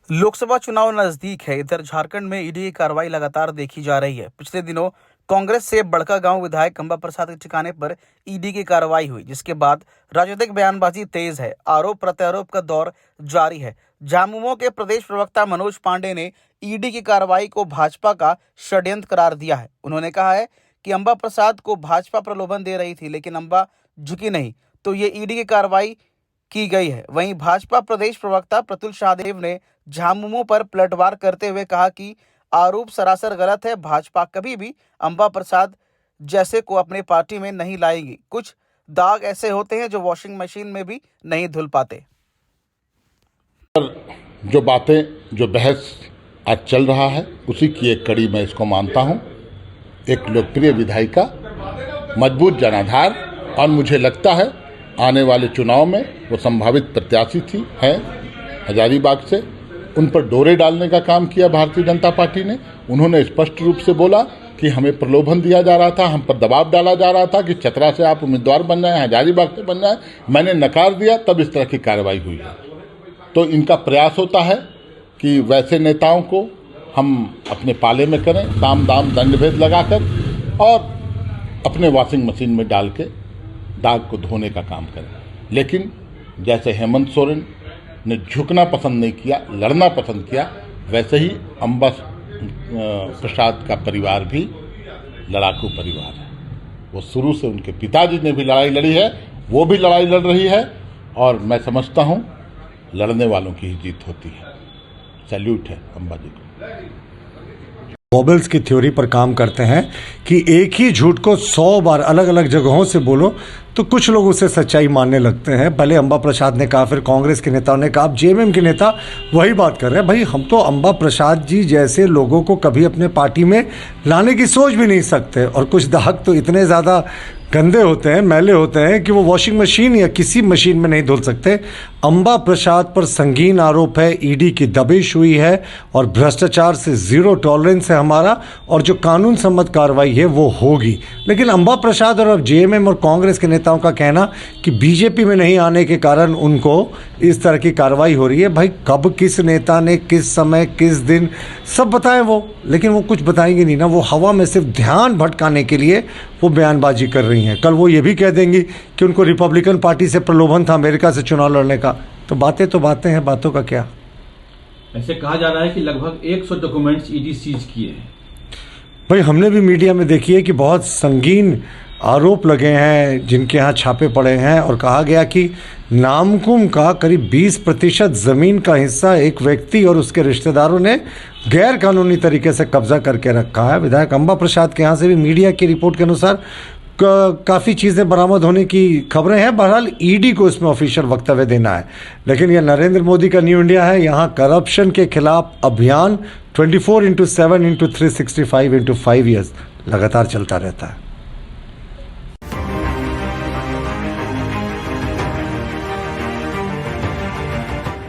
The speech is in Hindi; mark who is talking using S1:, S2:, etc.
S1: लोकसभा चुनाव नजदीक है। इधर झारखंड में ईडी की कार्रवाई लगातार देखी जा रही है। पिछले दिनों कांग्रेस से बड़कागांव विधायक अंबा प्रसाद के ठिकाने पर ईडी की कार्रवाई हुई, जिसके बाद राजनीतिक बयानबाजी तेज है। आरोप प्रत्यारोप का दौर जारी है। झामुमो के प्रदेश प्रवक्ता मनोज पांडे ने ईडी की कार्रवाई को भाजपा का षड्यंत्र करार दिया है। उन्होंने कहा है कि अंबा प्रसाद को भाजपा प्रलोभन दे रही थी, लेकिन अंबा झुकी नहीं, तो ये ईडी की कार्रवाई की गई है। वहीं भाजपा प्रदेश प्रवक्ता प्रतुल शाहदेव ने झामुमो पर पलटवार करते हुए कहा कि आरोप सरासर गलत है। भाजपा कभी भी अंबा प्रसाद जैसे को अपने पार्टी में नहीं लाएगी। कुछ दाग ऐसे होते हैं जो वॉशिंग मशीन में भी नहीं धुल पाते।
S2: जो बातें, जो बहस आज चल रहा है, उसी की एक कड़ी मैं इसको मानता हूं। एक लोकप्रिय विधायिका, मजबूत जनाधार, और मुझे लगता है आने वाले चुनाव में वो संभावित प्रत्याशी थी हैं हजारीबाग से। उन पर डोरे डालने का काम किया भारतीय जनता पार्टी ने। उन्होंने स्पष्ट रूप से बोला कि हमें प्रलोभन दिया जा रहा था, हम पर दबाव डाला जा रहा था कि चतरा से आप उम्मीदवार बन जाएं, हजारीबाग से बन जाएं। मैंने नकार दिया, तब इस तरह की कार्रवाई हुई है। तो इनका प्रयास होता है कि वैसे नेताओं को हम अपने पाले में करें, साम दाम दंड भेद लगाकर, और अपने वॉशिंग मशीन में डाल के दाग को धोने का काम करें। लेकिन जैसे हेमंत सोरेन ने झुकना पसंद नहीं किया, लड़ना पसंद किया, वैसे ही अंबा प्रसाद का परिवार भी लड़ाकू परिवार है। वो शुरू से, उनके पिताजी ने भी लड़ाई लड़ी है, वो भी लड़ाई लड़ रही है, और मैं समझता हूँ लड़ने वालों की ही जीत होती है। सैल्यूट है अंबा जी को।
S3: गॉबल्स की थ्योरी पर काम करते हैं कि एक ही झूठ को 100 बार अलग अलग जगहों से बोलो तो कुछ लोग उसे सच्चाई मानने लगते हैं। पहले अंबा प्रसाद ने कहा, फिर कांग्रेस के नेताओं ने कहा, अब जेएमएम के नेता वही बात कर रहे हैं। भाई, हम तो अंबा प्रसाद जी जैसे लोगों को कभी अपने पार्टी में लाने की सोच भी नहीं सकते। और कुछ दाग तो इतने ज़्यादा गंदे होते हैं, मैले होते हैं कि वो वॉशिंग मशीन या किसी मशीन में नहीं धुल सकते। अंबा प्रसाद पर संगीन आरोप है, ईडी की दबिश हुई है, और भ्रष्टाचार से ज़ीरो टॉलरेंस है हमारा, और जो कानून सम्मत कार्रवाई है वो होगी। लेकिन अंबा प्रसाद और अब जेएमएम और कांग्रेस के नेताओं का कहना कि बीजेपी में नहीं आने के कारण उनको इस तरह की कार्रवाई हो रही है। भाई, कब किस नेता ने किस समय किस दिन सब बताएं वो, लेकिन वो कुछ बताएंगे नहीं ना। वो हवा में सिर्फ ध्यान भटकाने के लिए वो बयानबाजी कर रही हैं। कल वो ये भी कह देंगी कि उनको रिपब्लिकन पार्टी से प्रलोभन था अमेरिका से चुनाव लड़ने का। तो बातें हैं, बातों का क्या।
S4: ऐसे कहा जा रहा है कि लगभग 100 डॉक्यूमेंट्स ईडी सीज किए हैं। भाई,
S3: हमने भी मीडिया में देखी है कि बहुत संगीन आरोप लगे हैं जिनके यहाँ छापे पड़े हैं, और कहा गया कि नामकुम का करीब 20% ज़मीन का हिस्सा एक व्यक्ति और उसके रिश्तेदारों ने गैर कानूनी तरीके से कब्जा करके रखा है। विधायक अंबा प्रसाद के यहाँ से भी मीडिया की रिपोर्ट के अनुसार काफ़ी चीज़ें बरामद होने की खबरें हैं। बहरहाल ईडी को इसमें ऑफिशियल वक्तव्य देना है। लेकिन यह नरेंद्र मोदी का न्यू इंडिया है। यहाँ करप्शन के खिलाफ अभियान 24/7 365 5 ईयर्स लगातार चलता रहता है।